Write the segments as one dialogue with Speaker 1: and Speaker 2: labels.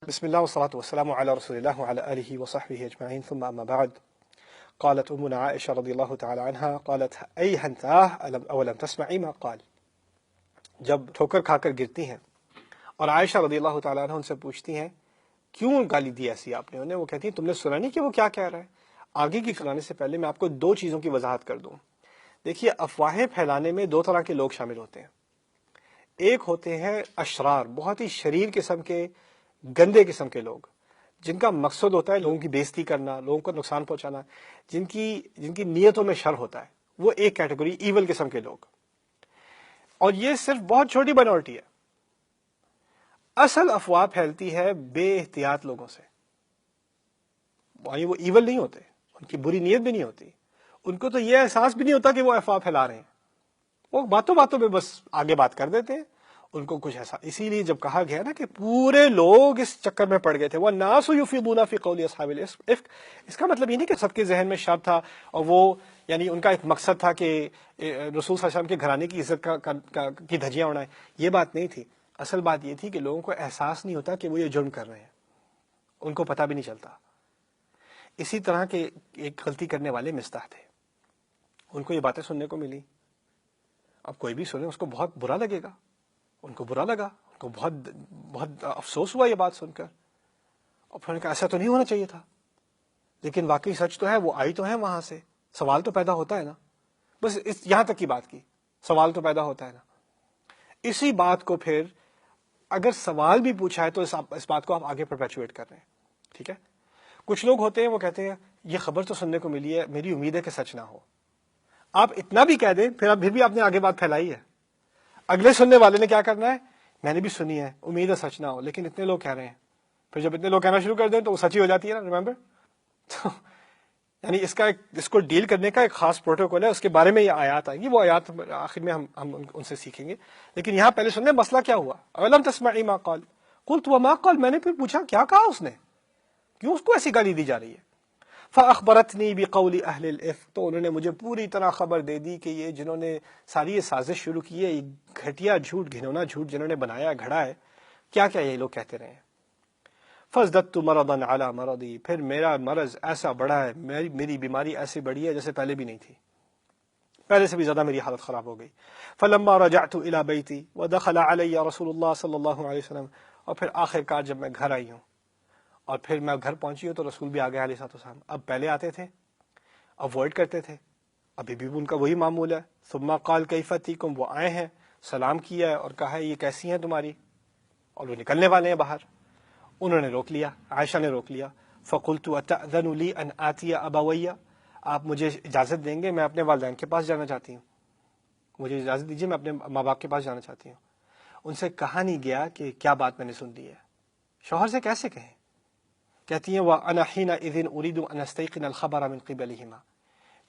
Speaker 1: بسم الله والصلاة والسلام على رسول الله وعلى آله وصحبه أجمعين ثم أما بعد. قالت أمنا عائشة رضي الله تعالى عنها قالت أيهنتاه أولم تسمعي ما قال. جب ٹھوکر کھا کر گرتی ہیں اور عائشہ رضی اللہ تعالیٰ عنہ ان سے پوچھتی ہیں کیوں گالی دی ایسی آپ نے انہیں، وہ کہتی ہیں تم نے سنا نہیں کہ وہ کیا کہہ رہا ہے. آگے کی سنانے سے پہلے میں آپ کو دو چیزوں کی وضاحت کر دوں. دیکھیے، افواہیں پھیلانے میں دو طرح کے لوگ شامل ہوتے ہیں. ایک ہوتے ہیں اشرار، بہت ہی شریر قسم کے، گندے قسم کے لوگ، جن کا مقصد ہوتا ہے لوگوں کی بےزتی کرنا، لوگوں کو نقصان پہنچانا، جن کی نیتوں میں شر ہوتا ہے. وہ ایک کیٹیگری ایول قسم کے لوگ، اور یہ صرف بہت چھوٹی مائنورٹی ہے. اصل افواہ پھیلتی ہے بے احتیاط لوگوں سے. وہ ایول نہیں ہوتے، ان کی بری نیت بھی نہیں ہوتی، ان کو تو یہ احساس بھی نہیں ہوتا کہ وہ افواہ پھیلا رہے ہیں. وہ باتوں باتوں میں بس آگے بات کر دیتے ہیں، ان کو کچھ ایسا. اسی لیے جب کہا گیا نا کہ پورے لوگ اس چکر میں پڑ گئے تھے، وَالنَّاسُ يُفِيضُونَ فِي قَوْلِ أَصْحَابِ الْإِفْكِ، اس کا مطلب یہ نہیں کہ سب کے ذہن میں شر تھا اور وہ یعنی ان کا ایک مقصد تھا کہ رسول صلی اللہ علیہ وسلم کے گھرانے کی عزت کی دھجیاں اڑائیں. یہ بات نہیں تھی. اصل بات یہ تھی کہ لوگوں کو احساس نہیں ہوتا کہ وہ یہ جرم کر رہے ہیں، ان کو پتہ بھی نہیں چلتا. اسی طرح کے ایک غلطی کرنے والے مستح تھے، ان کو یہ باتیں سننے کو ملی. اب کوئی بھی سنے اس کو بہت برا لگے گا، ان کو برا لگا، ان کو بہت افسوس ہوا یہ بات سن کر. اور پھر کہا ایسا تو نہیں ہونا چاہیے تھا، لیکن واقعی سچ تو ہے، وہ آئی تو ہے وہاں سے. سوال تو پیدا ہوتا ہے نا، بس یہاں تک کی بات کی، سوال تو پیدا ہوتا ہے نا. اسی بات کو پھر اگر سوال بھی پوچھا ہے تو اس بات کو آپ آگے پرپیچویٹ کر رہے ہیں. ٹھیک ہے، کچھ لوگ ہوتے ہیں وہ کہتے ہیں یہ خبر تو سننے کو ملی ہے، میری امید ہے کہ سچ نہ ہو. آپ اتنا بھی کہہ دیں پھر بھی آپ نے آگے بات پھیلائی ہے. اگلے سننے والے نے کیا کرنا ہے، میں نے بھی سنی ہے، امید ہے سچ نہ ہو، لیکن اتنے لوگ کہہ رہے ہیں. پھر جب اتنے لوگ کہنا شروع کر دیں تو وہ سچی ہو جاتی ہے نا، ریمبر. تو یعنی اس کو ڈیل کرنے کا ایک خاص پروٹوکول ہے، اس کے بارے میں یہ آیات آئیں گی، وہ آیات آخر میں ہم ان سے سیکھیں گے. لیکن یہاں پہلے سننے مسئلہ کیا ہوا. اولم تسمعی ما قال، قلت وما قال، میں نے پھر پوچھا کیا کہا اس نے، کیوں اس کو ایسی گالی دی جا رہی ہے. فاخبرتنی بقول اہل الافک، تو انہوں نے مجھے پوری طرح خبر دے دی کہ یہ جنہوں نے ساری یہ سازش شروع کی ہے، یہ گھٹیا جھوٹ، گھنونا جھوٹ جنہوں نے بنایا، گھڑا ہے، کیا کیا یہ لوگ کہتے رہے ہیں. فازددت مرضا علی مرضی، پھر میرا مرض ایسا بڑھا ہے، میری بیماری ایسی بڑھی ہے جیسے پہلے بھی نہیں تھی، پہلے سے بھی زیادہ میری حالت خراب ہو گئی. فلما رجعت الی بیتی ودخل علی رسول اللہ صلی اللہ علیہ وسلم، اور پھر آخر کار جب میں گھر آئی ہوں اور پھر میں گھر پہنچی ہوں تو رسول بھی آ گئے علیہ السلام. اب پہلے آتے تھے، اوائڈ کرتے تھے، ابھی بھی ان کا وہی معمول ہے. ثم قال کیف تیکم، وہ آئے ہیں، سلام کیا ہے اور کہا ہے یہ کیسی ہیں تمہاری، اور وہ نکلنے والے ہیں باہر. انہوں نے روک لیا، عائشہ نے روک لیا. فقلت اتأذن لی ان آتی ابویہ، آپ مجھے اجازت دیں گے، میں اپنے والدین کے پاس جانا چاہتی ہوں، مجھے اجازت دیجیے، میں اپنے ماں باپ کے پاس جانا چاہتی ہوں. ان سے کہا نہیں گیا کہ کیا بات میں نے سن لی ہے. شوہر سے کیسے کہیں. کہتی ہیں وَأَنَا حِينَئِذٍ أُرِيدُ أَنْ أَسْتَيْقِنَ الْخَبَرَ مِنْ قِبَلِهِمَا،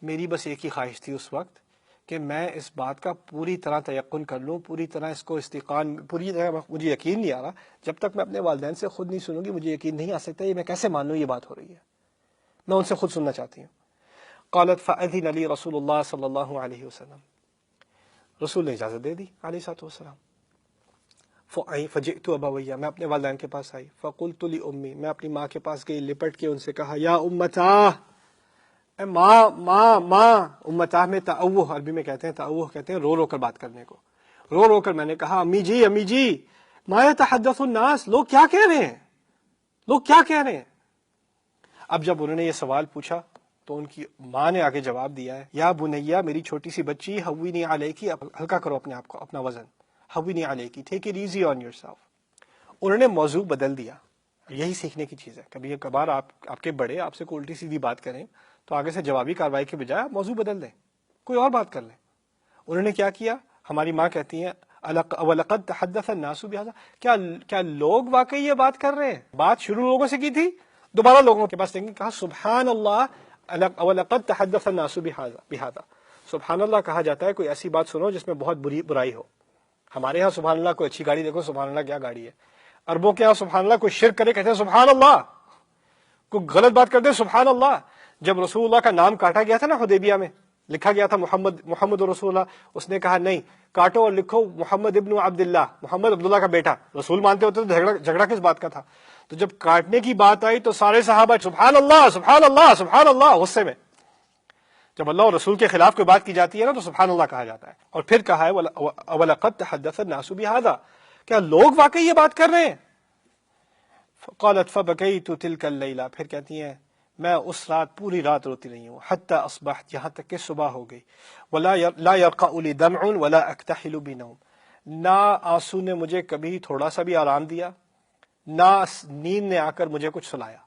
Speaker 1: میری بس ایک ہی خواہش تھی اس وقت کہ میں اس بات کا پوری طرح تیقن کر لوں، پوری طرح اس کو استیقان، پوری طرح مجھے یقین نہیں آ رہا. جب تک میں اپنے والدین سے خود نہیں سنوں گی مجھے یقین نہیں آ سکتا یہ میں کیسے مان لوں یہ بات ہو رہی ہے، میں ان سے خود سننا چاہتی ہوں. قالت فأذن لي رسول اللہ صلی اللہ علیہ وسلم، رسول نے اجازت دے دی علیہ الصلوۃ والسلام. فجئت ابویہ، میں اپنے والدین کے پاس آئی. فقلت لأمی، میں اپنی ماں کے پاس گئی، لپٹ کے ان سے کہا یا امتا، اے ماں ماں ماں. امتا میں تأوہ، عربی میں کہتے ہیں تأوہ، کہتے ہیں رو رو کر بات کرنے کو. رو رو کر میں نے کہا امی جی امی جی، ما یتحدث الناس، لوگ کیا کہہ رہے ہیں، لوگ کیا کہہ رہے ہیں. اب جب انہوں نے یہ سوال پوچھا تو ان کی ماں نے آگے جواب دیا ہے یا بنیا، میری چھوٹی سی بچی، ہوینی علیکی، ہلکا کرو اپنے آپ کو، اپنا وزن، ہوینی علیکی، take it easy on yourself. انہوں نے موضوع بدل دیا. یہی سیکھنے کی چیز ہے. کبھی کبھار آپ کے بڑے آپ سے کوئی الٹی سیدھی بات کریں تو آگے سے جوابی کارروائی کے بجائے آپ موضوع بدل دیں، کوئی اور بات کر لیں. انہوں نے کیا کیا، ہماری ماں کہتی ہیں وَلَقَدْ تَحَدَّثَ النَّاسُ بِهَذَا، کیا لوگ واقعی یہ بات کر رہے ہیں. بات شروع لوگوں سے کی تھی، دوبارہ لوگوں کے پاس کہا سبحان اللہ، وَلَقَدْ تَحَدَّثَ النَّاسُ بِهَذَا. سبحان اللہ کہا جاتا ہے کوئی ایسی بات سنو جس میں بہت برائی ہو. ہمارے ہاں سبحان اللہ کوئی اچھی گاڑی دیکھو سبحان اللہ کیا گاڑی ہے. عربوں کے یہاں سبحان اللہ کوئی شرک کرے کہتے ہیں سبحان اللہ، کوئی غلط بات کر دے سبحان اللہ. جب رسول اللہ کا نام کاٹا گیا تھا نا حدیبیہ میں، لکھا گیا تھا محمد رسول اللہ، اس نے کہا نہیں کاٹو اور لکھو محمد ابن عبداللہ، محمد عبداللہ کا بیٹا. رسول مانتے ہوتے تو جھگڑا کس بات کا تھا. تو جب کاٹنے کی بات آئی تو سارے صحابہ سبحان اللہ سبحان اللہ سبحان اللہ غصے میں. جب اللہ اور رسول کے خلاف کوئی بات کی جاتی ہے نا تو سبحان اللہ کہا جاتا ہے. اور پھر کہا ہے وَلَقَدْ تَحَدَّثَ النَّاسُ بِهَذَا, کیا لوگ واقعی یہ بات کر رہے ہیں. قالت فبكيت تلك الليلة, پھر کہتی ہیں میں اس رات پوری رات روتی رہی ہوں حتى اصبحت, یہاں تک کہ صبح ہو گئی. ولا لا يرقع لي دمع ولا اكتحل بنوم, نہ آنسو نے مجھے کبھی تھوڑا سا بھی آرام دیا, نہ نیند نے آ کر مجھے کچھ سلایا,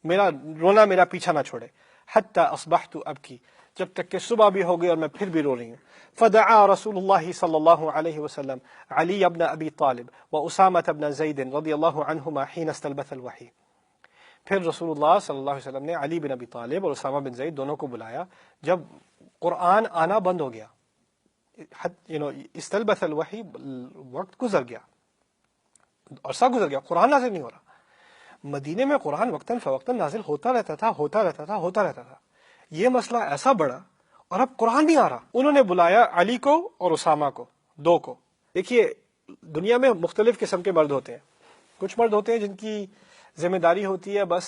Speaker 1: میرا رونا میرا پیچھا نہ چھوڑے. حتى اصبحت ابکی, جب تک کہ صبح بھی ہو گئی اور میں پھر بھی رو رہی ہوں. فدعا رسول اللہ صلی اللہ علیہ وسلم علی ابن ابی طالب واسامہ ابن زید رضی اللہ عنہما حین استلبث الوحی. پھر رسول اللہ صلی اللہ علیہ وسلم نے علی بن ابی طالب اور اسامہ بن زید دونوں کو بلایا جب قرآن آنا بند ہو گیا. استلبث الوحی, وقت گزر گیا, عرصہ گزر گیا, قرآن نازل نہیں ہو رہا. مدینے میں قرآن وقتاً فوقتاً نازل ہوتا رہتا تھا. یہ مسئلہ ایسا بڑا اور اب قرآن نہیں آ رہا. انہوں نے بلایا علی کو اور اسامہ کو, دو کو. دیکھیے دنیا میں مختلف قسم کے مرد ہوتے ہیں. کچھ مرد ہوتے ہیں جن کی ذمہ داری ہوتی ہے بس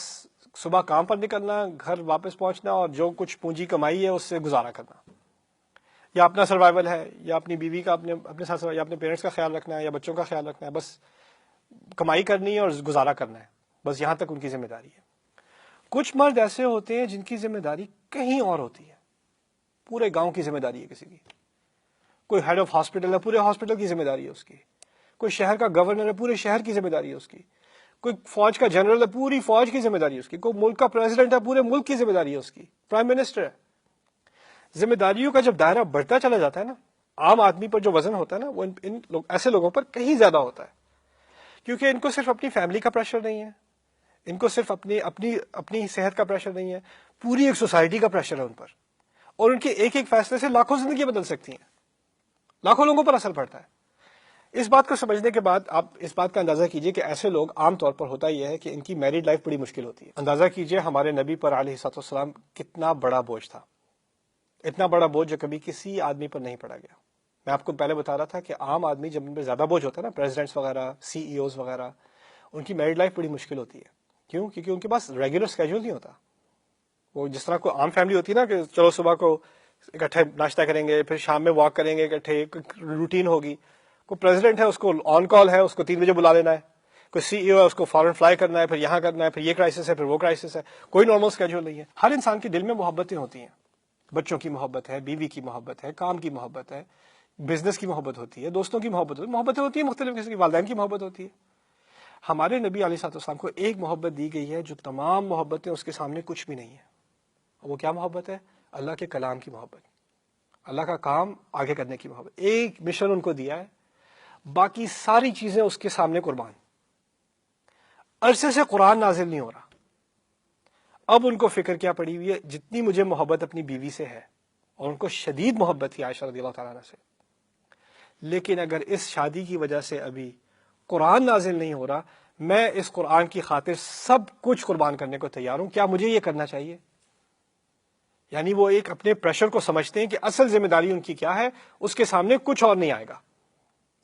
Speaker 1: صبح کام پر نکلنا, گھر واپس پہنچنا اور جو کچھ پونجی کمائی ہے اس سے گزارا کرنا, یا اپنا سروائیول ہے, یا اپنی بیوی کا اپنے ساتھ, یا اپنے پیرنٹس کا خیال رکھنا ہے, یا بچوں کا خیال رکھنا ہے. بس کمائی کرنی ہے اور گزارا کرنا ہے, بس یہاں تک ان کی ذمہ داری ہے. کچھ مرد ایسے ہوتے ہیں جن کی ذمہ داری کہیں اور ہوتی ہے. پورے گاؤں کی ذمہ داری ہے کسی کی. کوئی ہیڈ آف ہاسپٹل ہے, پورے ہاسپٹل کی ذمہ داری ہے اس کی. کوئی شہر کا گورنر ہے, پورے شہر کی ذمہ داری ہے اس کی. کوئی فوج کا جنرل ہے, پوری فوج کی ذمہ داری ہے اس کی. کوئی ملک کا پریزیڈنٹ ہے, پورے ملک کی ذمہ داری ہے اس کی. پرائم منسٹر ہے. ذمہ داریوں کا جب دائرہ بڑھتا چلا جاتا ہے نا, عام آدمی پر جو وزن ہوتا ہے نا وہ ایسے لوگوں پر کہیں زیادہ ہوتا ہے. کیونکہ ان کو صرف اپنی فیملی کا پریشر نہیں ہے, ان کو صرف اپنی صحت کا پریشر نہیں ہے, پوری ایک سوسائٹی کا پریشر ہے ان پر. اور ان کے ایک ایک فیصلے سے لاکھوں زندگیاں بدل سکتی ہیں, لاکھوں لوگوں پر اثر پڑتا ہے. اس بات کو سمجھنے کے بعد آپ اس بات کا اندازہ کیجئے کہ ایسے لوگ عام طور پر ہوتا یہ ہے کہ ان کی میریڈ لائف بڑی مشکل ہوتی ہے. اندازہ کیجئے ہمارے نبی پر علیہ الصلوۃ والسلام کتنا بڑا بوجھ تھا, اتنا بڑا بوجھ جو کبھی کسی آدمی پر نہیں پڑا گیا. میں آپ کو پہلے بتا رہا تھا کہ عام آدمی جب ان پہ زیادہ بوجھ ہوتا ہے نا, پریزیڈنٹس وغیرہ, سی ای اوز وغیرہ, ان کی میریڈ لائف بڑی مشکل ہوتی ہے. کیوں؟ کیونکہ ان کے پاس ریگولر اسکیجول نہیں ہوتا. وہ جس طرح کوئی عام فیملی ہوتی ہے نا کہ چلو صبح کو اکٹھے ناشتہ کریں گے, پھر شام میں واک کریں گے اکٹھے, روٹین ہوگی. کوئی پریزیڈنٹ ہے اس کو آن کال ہے, اس کو 3 بجے بلا لینا ہے. کوئی سی ای او ہے, اس کو فورن فلائی کرنا ہے, پھر یہاں کرنا ہے, پھر یہ کرائسس ہے, پھر وہ کرائسس ہے. کوئی نارمل اسکیجول نہیں ہے. ہر انسان کے دل میں محبتیں ہوتی ہیں. بچوں کی محبت ہے, بیوی کی محبت ہے, کام کی محبت ہے, بزنس کی محبت ہوتی ہے, دوستوں کی محبت ہوتی ہے, محبتیں ہوتی ہیں مختلف قسم کی, والدین کی محبت ہوتی ہے. ہمارے نبی علیہ الصلوۃ والسلام کو ایک محبت دی گئی ہے جو تمام محبتیں اس کے سامنے کچھ بھی نہیں ہے. وہ کیا محبت ہے؟ اللہ کے کلام کی محبت, اللہ کا کام آگے کرنے کی محبت. ایک مشن ان کو دیا ہے, باقی ساری چیزیں اس کے سامنے قربان. عرصے سے قرآن نازل نہیں ہو رہا. اب ان کو فکر کیا پڑی ہوئی ہے, جتنی مجھے محبت اپنی بیوی سے ہے, اور ان کو شدید محبت تھی عائشہ رضی اللہ تعالیٰ عنہ سے, لیکن اگر اس شادی کی وجہ سے ابھی قرآن نازل نہیں ہو رہا, میں اس قرآن کی خاطر سب کچھ قربان کرنے کو تیار ہوں. کیا مجھے یہ کرنا چاہیے؟ یعنی وہ ایک اپنے پریشر کو سمجھتے ہیں کہ اصل ذمہ داری ان کی کیا ہے, اس کے سامنے کچھ اور نہیں آئے گا.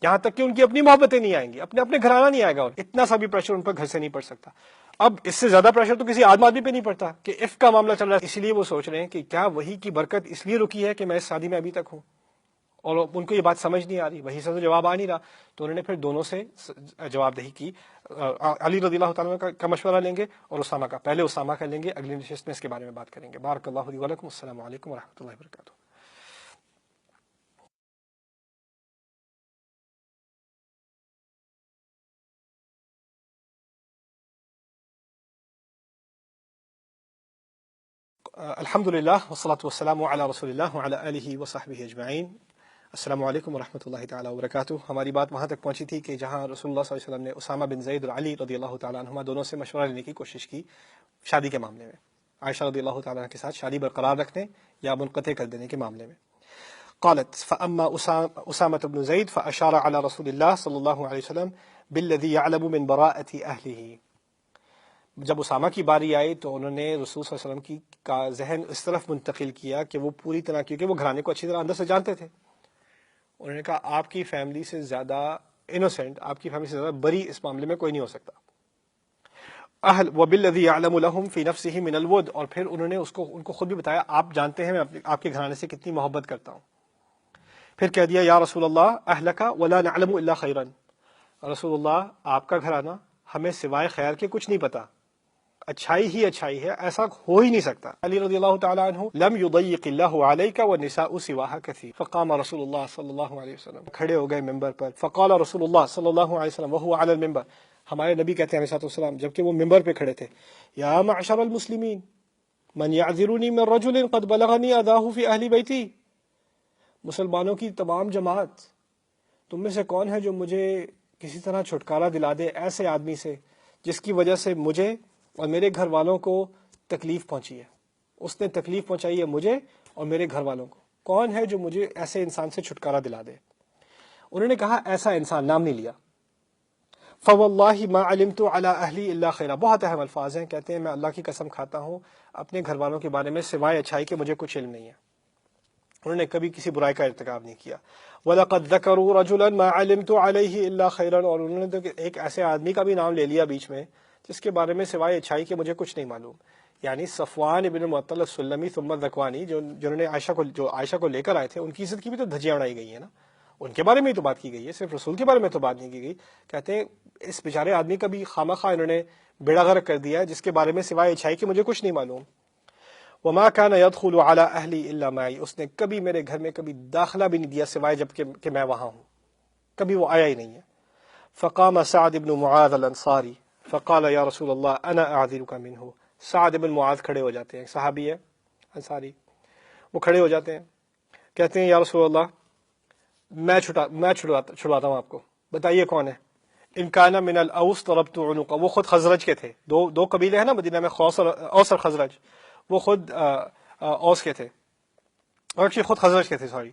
Speaker 1: یہاں تک کہ ان کی اپنی محبتیں نہیں آئیں گی, اپنے گھرانہ نہیں آئے گا, اور اتنا سا بھی پریشر ان پر گھر سے نہیں پڑ سکتا. اب اس سے زیادہ پریشر تو کسی آدمی پہ نہیں پڑتا کہ عفق کا معاملہ چل رہا ہے, اس لیے وہ سوچ رہے ہیں کہ کیا وحی کی برکت اس لیے رکی ہے کہ میں اس شادی میں ابھی تک ہوں. اور ان کو یہ بات سمجھ نہیں آ رہی, وہی سے تو جواب آ نہیں رہا. تو انہوں نے پھر دونوں سے جواب دہی کی. علی رضی اللہ تعالیٰ کا مشورہ لیں گے اور اسامہ کا. پہلے اسامہ کا لیں گے, اگلی نشست میں اس کے بارے میں بات کریں گے. بارک اللہ لی ولکم. السلام علیکم ورحمۃ اللہ وبرکاتہ. الحمد للہ والصلاة والسلام علی رسول اللہ وعلی آلہ وصحبہ اجمعین. السلام علیکم ورحمۃ اللہ تعالیٰ وبرکاتہ. ہماری بات وہاں تک پہنچی تھی کہ جہاں رسول اللہ صلی اللہ علیہ وسلم نے اسامہ بن زید اور علی رضی اللہ تعالیٰ عنہما دونوں سے مشورہ لینے کی کوشش کی شادی کے معاملے میں, عائشہ رضی اللہ تعالیٰ عنہ کے ساتھ شادی برقرار رکھنے یا منقطع کر دینے کے معاملے میں. قالت فأما أسامة بن زيد فأشار على رسول الله صلی اللہ علیہ وسلم بالذي يعلم من براءة أهله. جب اسامہ کی باری آئی تو انہوں نے رسول صلی اللہ علیہ وسلم کا ذہن اس طرف منتقل کیا کہ وہ پوری طرح, کیونکہ وہ گھرانے کو اچھی طرح اندر سے جانتے تھے, انہوں نے کہا آپ کی فیملی سے زیادہ انوسینٹ, آپ کی فیملی سے زیادہ بری اس معاملے میں کوئی نہیں ہو سکتا. اہل وبالذی یعلم لهم فی نفسہ من الود، اور پھر انہوں نے ان کو خود بھی بتایا آپ جانتے ہیں میں آپ کے گھرانے سے کتنی محبت کرتا ہوں. پھر کہہ دیا یا رسول اللہ اہلک ولا نعلم الا خیرا، رسول اللہ آپ کا گھرانہ ہمیں سوائے خیر کے کچھ نہیں پتا، اچھائی ہی اچھائی ہے، ایسا ہو ہی نہیں سکتا. علی رضی اللہ تعالی عنہ لم یضیق اللہ علیک والنساء سواها کثیر، فقام رسول اللہ صلی اللہ علیہ وسلم، کھڑے ہو گئے ممبر پر. فقال رسول اللہ صلی اللہ علیہ وسلم وهو علی المنبر، ہمارے نبی کہتے ہیں علیہ السلام جبکہ وہ ممبر پہ کھڑے تھے، یا معشر المسلمین من یعذرنی من رجل قد بلغنی اذاہ فی اہل بیتی، مسلمانوں کی تمام جماعت، تم میں سے کون ہے جو مجھے کسی طرح چھٹکارا دلا دے ایسے آدمی سے جس کی وجہ سے مجھے اور میرے گھر والوں کو تکلیف پہنچی ہے، اس نے تکلیف پہنچائی ہے مجھے اور میرے گھر والوں کو، کون ہے جو مجھے ایسے انسان سے چھٹکارا دلا دے؟ انہوں نے کہا ایسا انسان، نام نہیں لیا. فواللہ ما علمت علی اہلی الا خیرا، بہت اہم الفاظ ہیں، کہتے ہیں میں اللہ کی قسم کھاتا ہوں اپنے گھر والوں کے بارے میں سوائے اچھائی کے مجھے کچھ علم نہیں ہے. انہوں نے کبھی کسی برائی کا ارتکاب نہیں کیا. وَلَقَدْ ذَكَرُوا رَجُلًا مَا عَلِمْتُ عَلَيْهِ إِلَّا خَيْرًا، اور انہوں نے تو ایک ایسے آدمی کا بھی نام لے لیا بیچ میں جس کے بارے میں سوائے اچھائی کے مجھے کچھ نہیں معلوم. یعنی صفوان ابن المعطل السلمی ثم الذکوانی، جنہوں نے عائشہ کو لے کر آئے تھے، ان کی عزت کی بھی تو دھجیاں اڑائی گئی ہیں نا، ان کے بارے میں ہی تو بات کی گئی ہے، صرف رسول کے بارے میں تو بات نہیں کی گئی. کہتے ہیں اس بیچارے آدمی کا بھی خامخواہ انہوں نے بیڑا غرق کر دیا ہے جس کے بارے میں سوائے اچھائی کے مجھے کچھ نہیں معلوم. وما كان يدخل على اهلي الا معي، اس نے کبھی میرے گھر میں کبھی داخلہ بھی نہیں دیا سوائے جب کہ میں وہاں ہوں، کبھی وہ آیا ہی نہیں ہے. فقام سعد بن معاذ الانصاری فقال یا رسول اللہ انا اعذرك منه، سعد بن معاذ کھڑے ہو جاتے ہیں، صحابی ہے انصاری، وہ کھڑے ہو جاتے ہیں، کہتے ہیں یا رسول اللہ میں چھڑواتا ہوں آپ کو، بتائیے کون ہے؟ ان کان من الاوس ضربت عنقه، وہ خود خزرج کے تھے، دو قبیلے ہیں نا مدینہ میں، اوس اور خزرج، وہ خود اوس کے تھے اور خود خزرج کے تھے، سوری.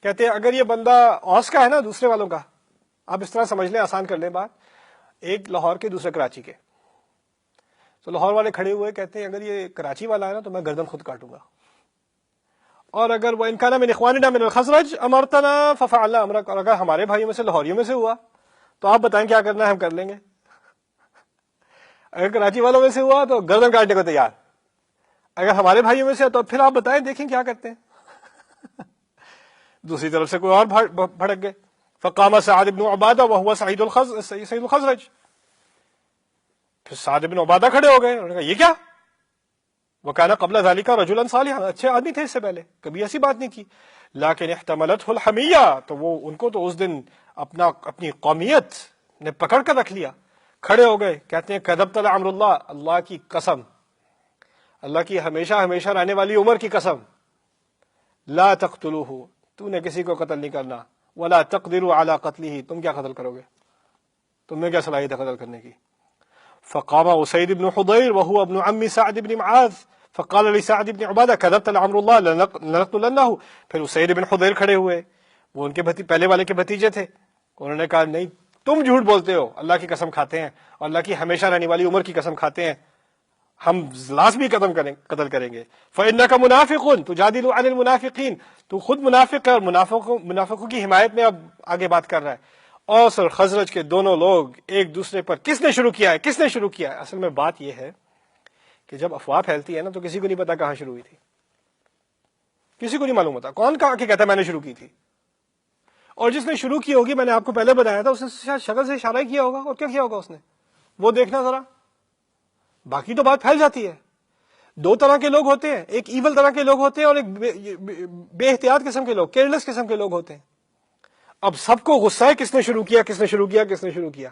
Speaker 1: کہتے ہیں اگر یہ بندہ اوس کا ہے نا دوسرے والوں کا، آپ اس طرح سمجھ لیں، آسان کر لیں بات، ایک لاہور کے دوسرے کراچی کے، تو لاہور والے کھڑے ہوئے کہتے ہیں اگر یہ کراچی والا ہے نا تو میں گردن خود کاٹوں گا، اور اگر وہ ان کان من اخواننا من الخزرج امرتنا ففعلنا امرک، اور اگر ہمارے بھائیوں میں سے لاہوریوں میں سے ہوا تو آپ بتائیں کیا کرنا ہے، ہم کر لیں گے. اگر کراچی والوں میں سے ہوا تو گردن کاٹنے کو تیار، اگر ہمارے بھائیوں میں سے تو پھر آپ بتائیں دیکھیں کیا کرتے ہیں. دوسری طرف سے کوئی اور بھڑک گئے. فقام سعد بن عبادہ وهو سعید الخزرج، پھر سعد بن عبادہ کھڑے ہو گئے، انہوں نے کہا یہ کیا؟ وكان قبل ذلك رجلا صالحا، اچھے آدمی تھے اس سے پہلے، کبھی ایسی بات نہیں کی. لیکن احتملته الحمیہ، تو وہ ان کو تو اس دن اپنی قومیت نے پکڑ کر رکھ لیا. کھڑے ہو گئے، کہتے ہیں کذبت لعمر اللہ، اللہ کی قسم، اللہ کی ہمیشہ ہمیشہ رہنے والی عمر کی قسم، لا تقتلوہ، تو نے کسی کو قتل نہیں کرنا، ولا تقدروا علی قتلہ، تم کیا قتل کرو گے، تم نے کیا صلاحیت ہے قتل کرنے کی. فقام اسید بن حضیر وهو ابن عم سعد بن معاذ فقال لسعد بن عبادہ كذبت لعمر اللہ لنقتلنہ، پھر اسید بن حضیر کھڑے ہوئے، وہ ان کے پہلے والے کے بھتیجے تھے، انہوں نے کہا نہیں تم جھوٹ بولتے ہو، اللہ کی قسم کھاتے ہیں اور اللہ کی ہمیشہ رہنے والی عمر کی قسم کھاتے ہیں، ہم لازمی قتل کریں گے. فإنك منافق تجادل عن المنافقین، تو خود منافق ہے اور منافقوں کی حمایت میں اب آگے بات کر رہا ہے. اوس اور خزرج کے دونوں لوگ ایک دوسرے پر کس نے شروع کیا ہے؟ اصل میں بات یہ ہے کہ جب افواہ پھیلتی ہے نا تو کسی کو نہیں پتا کہاں شروع ہوئی تھی، کسی کو نہیں معلوم ہوتا کون کہا کہ کہتا ہے میں نے شروع کی تھی، اور جس نے شروع کی ہوگی میں نے آپ کو پہلے بتایا تھا اس نے شاید شکل سے اشارہ کیا ہوگا، اور کیا کیا ہوگا اس نے، وہ دیکھنا ذرا، باقی تو بات پھیل جاتی ہے. دو طرح کے لوگ ہوتے ہیں، ایک ایول طرح کے لوگ ہوتے ہیں اور ایک بے احتیاط قسم کے لوگ، کیئرلیس قسم کے لوگ ہوتے ہیں. اب سب کو غصہ ہے کس نے شروع کیا،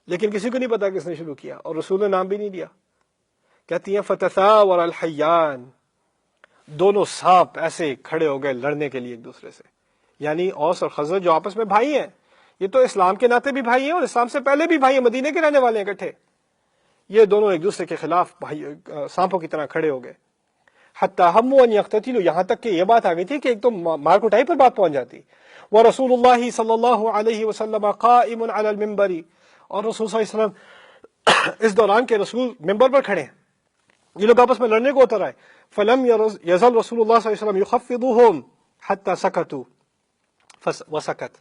Speaker 1: لیکن کسی کو نہیں پتا کس نے شروع کیا، اور رسول نے نام بھی نہیں دیا. کہتی ہیں فتثاور الحیان، دونوں سانپ ایسے کھڑے ہو گئے لڑنے کے لیے ایک دوسرے سے. یعنی اوس اور خزرج جو آپس میں بھائی ہیں، یہ تو اسلام کے ناطے بھی بھائی ہیں اور اسلام سے پہلے بھی بھائی ہیں، مدینے کے رہنے والے ہیں اکٹھے، یہ دونوں ایک دوسرے کے خلاف سانپوں کی طرح کھڑے ہو گئے. حتی ہموا ان یقتتلوا، یہاں تک کہ یہ بات آ گئی تھی کہ ایک تو مار کٹائی پر بات پہنچ جاتی. ورسول اللہ صلی اللہ علیہ وسلم قائم علی المنبر، اور رسول صلی اللہ علیہ وسلم اس دوران کے رسول ممبر پر کھڑے ہیں، یہ لوگ آپس میں لڑنے کو اتر آئے. فلم یزل رسول اللہ صلی اللہ علیہ وسلم یخفضهم حتی سکتوا وسکت،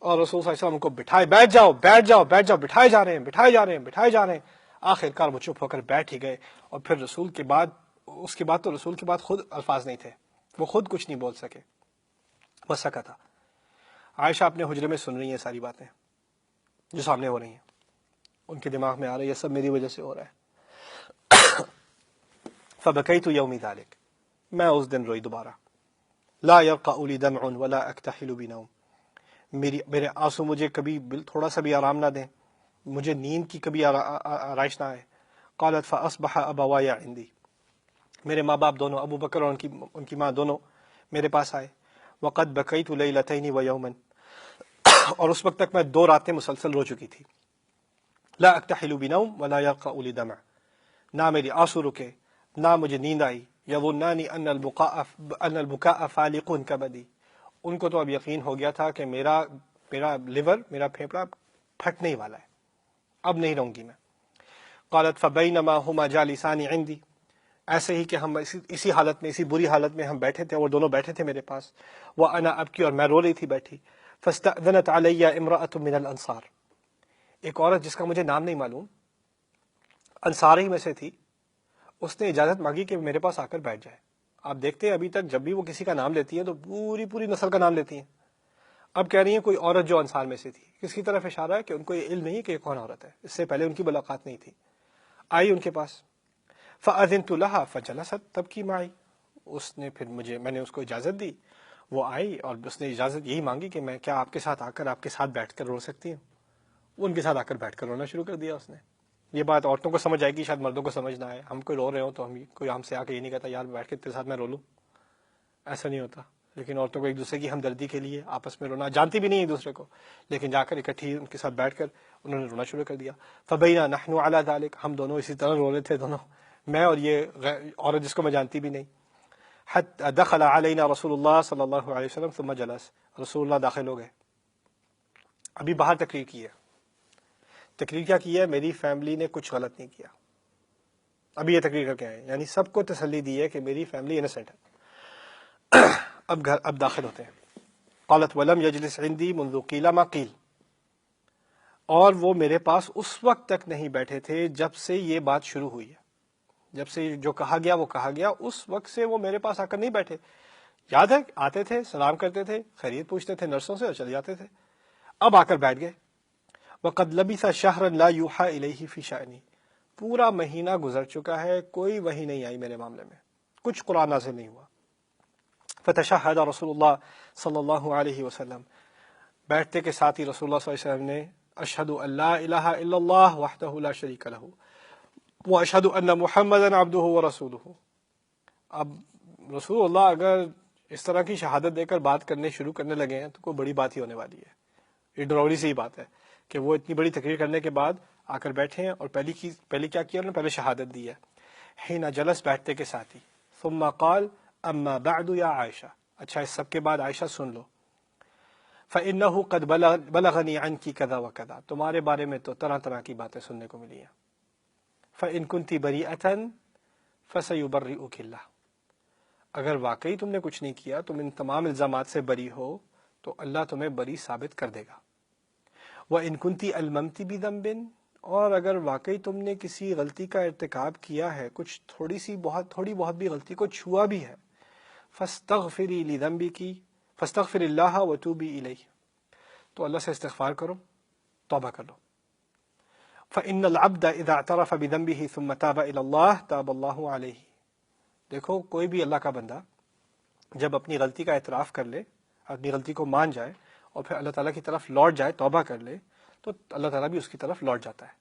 Speaker 1: اور رسول صلی اللہ علیہ وسلم کو بٹھائے، بیٹھ جاؤ، بٹھائے جا رہے ہیں. آخر کار وہ چپ ہو کر بیٹھ ہی گئے، اور پھر رسول کے بعد اس کے بعد تو رسول کے بعد خود الفاظ نہیں تھے، وہ خود کچھ نہیں بول سکے، بس سکا تھا۔ عائشہ اپنے حجرے میں سن رہی ہیں ساری باتیں جو سامنے ہو رہی ہیں، ان کے دماغ میں آ رہا ہے یہ سب میری وجہ سے ہو رہا ہے۔ فبکیت یوم ذلک، میں اس دن روئی دوبارہ۔ لا یرقع لی دمع ولا اکتحل بنوم، میرے آنسو مجھے کبھی تھوڑا سا بھی آرام نہ دیں، مجھے نیند کی کبھی آرائش نہ آئے۔ قالت فاصبح ابوایا عندی، میرے ماں باپ دونوں، ابو بکر اور ان کی ماں دونوں میرے پاس آئے۔ وقد بکیت لیلتین ویوما، اور اس وقت تک میں 2 راتیں مسلسل رو چکی تھی۔ لا اکتحل بنوم ولا یرقع لی دمع، نہ میری آنسو رکے نہ مجھے نیند آئی۔ یظنانی ان البکاء فالق کبدی، ان کو تو اب یقین ہو گیا تھا کہ میرا لیور، میرا پھیپڑا پھٹنے ہی والا ہے، اب نہیں رہوں گی میں۔ قالت فبینما ہما جالسان عندی، ایسے ہی کہ ہم اسی حالت میں، اسی بری حالت میں ہم بیٹھے تھے، اور دونوں بیٹھے تھے میرے پاس۔ وانا ابکی، اور میں رو رہی تھی بیٹھی۔ فاستأذنت علی امرأة من الانصار، ایک عورت جس کا مجھے نام نہیں معلوم، انصار ہی میں سے تھی، اس نے اجازت مانگی کہ میرے پاس آ کر بیٹھ جائے۔ آپ دیکھتے ہیں ابھی تک جب بھی وہ کسی کا نام لیتی ہیں تو پوری نسل کا نام لیتی ہیں، اب کہہ رہی ہیں کوئی عورت جو انصار میں سے تھی۔ کس کی طرف اشارہ ہے؟ کہ ان کو یہ علم نہیں ہے کہ یہ کون عورت ہے، اس سے پہلے ان کی ملاقات نہیں تھی۔ آئی ان کے پاس، فأذنت لها فجلست تبکی معي، اس نے پھر میں نے اس کو اجازت دی، وہ آئی اور اس نے اجازت یہی مانگی کہ میں کیا آپ کے ساتھ آ کر آپ کے ساتھ بیٹھ کر رو سکتی ہوں؟ وہ ان کے ساتھ آ کر بیٹھ کر رونا شروع کر دیا اس نے۔ یہ بات عورتوں کو سمجھ آئے گی، شاید مردوں کو سمجھ نہ آئے۔ ہم کوئی رو رہے ہوں تو کوئی ہم سے آ کے یہ نہیں کہتا یار بیٹھ کے تیرے ساتھ میں رو لوں، ایسا نہیں ہوتا۔ لیکن عورتوں کو ایک دوسرے کی ہمدردی کے لیے آپس میں رونا، جانتی بھی نہیں ایک دوسرے کو، لیکن جا کر اکٹھی ان کے ساتھ بیٹھ کر انہوں نے رونا شروع کر دیا۔ فبینا نحن علی ذلک، ہم دونوں اسی طرح رو رہے تھے دونوں، میں اور یہ عورت جس کو میں جانتی بھی نہیں۔ حتی دخل علینا رسول اللہ صلی اللہ علیہ وسلم ثم جلس، رسول اللہ داخل ہو گئے۔ ابھی باہر تقریر کی ہے، تقریر کیا کی ہے؟ میری فیملی نے کچھ غلط نہیں کیا، ابھی یہ تقریر کر کے آئے، یعنی سب کو تسلی دی ہے کہ میری فیملی انسنٹ ہے۔ اب داخل ہوتے ہیں۔ قالت ولم یجلس عندی منذ قیل ما قیل، اور وہ میرے پاس اس وقت تک نہیں بیٹھے تھے جب سے یہ بات شروع ہوئی ہے، جب سے جو کہا گیا وہ کہا گیا، اس وقت سے وہ میرے پاس آ کر نہیں بیٹھے۔ یاد ہے آتے تھے، سلام کرتے تھے، خیریت پوچھتے تھے نرسوں سے اور چلے جاتے تھے، اب آ کر بیٹھ گئے۔ وقد لبث شہرا لا یوحى الیہ فی شأنی، پورا مہینہ گزر چکا ہے، کوئی وحی نہیں آئی میرے معاملے میں، کچھ قرآن نازل نہیں ہوا۔ فتشہد رسول اللہ صلی اللہ علیہ وسلم، بیٹھتے کے ساتھ ہی رسول اللہ صلی اللہ علیہ وسلم نے اشہد ان لا الہ الا اللہ وحدہ لا شریک لہ واشہد ان محمدا عبدہ ورسولہ۔ اب رسول اللہ اگر اس طرح کی شہادت دے کر بات کرنے شروع کرنے لگے ہیں تو کوئی بڑی بات ہی ہونے والی ہے۔ یہ ڈراؤنی سی بات ہے کہ وہ اتنی بڑی تقریر کرنے کے بعد آ کر بیٹھے ہیں، اور پہلی کیا کیا انہوں نے؟ پہلے شہادت دی ہے، حین جلس، بیٹھتے کے ساتھ ہی۔ ثم قال اما بعد یا عائشہ، اچھا اس سب کے بعد عائشہ سن لو، فإنه قد بلغنی عنکی کذا وکذا، تمہارے بارے میں تو طرح طرح کی باتیں سننے کو ملی ہیں۔ فإن كنت بریئة فسيبرئك اللہ، اگر واقعی تم نے کچھ نہیں کیا، تم ان تمام الزامات سے بری ہو تو اللہ تمہیں بری ثابت کر دے گا۔ وإن كنت الممت بذنب، اور اگر واقعی تم نے کسی غلطی کا ارتکاب کیا ہے، کچھ تھوڑی بہت بھی غلطی کو چھوا بھی ہے، فاستغفری لذنبک، فاستغفر اللہ وتوبی الیہ، تو اللہ سے استغفار کرو، توبہ کر لو۔ فإن العبد اذا اعترف بذنبه ثم تاب الى اللہ تاب اللہ علیہ، دیکھو کوئی بھی اللہ کا بندہ جب اپنی غلطی کا اعتراف کر لے، اپنی غلطی کو مان جائے اور پھر اللہ تعالیٰ کی طرف لوٹ جائے، توبہ کر لے، تو اللہ تعالیٰ بھی اس کی طرف لوٹ جاتا ہے۔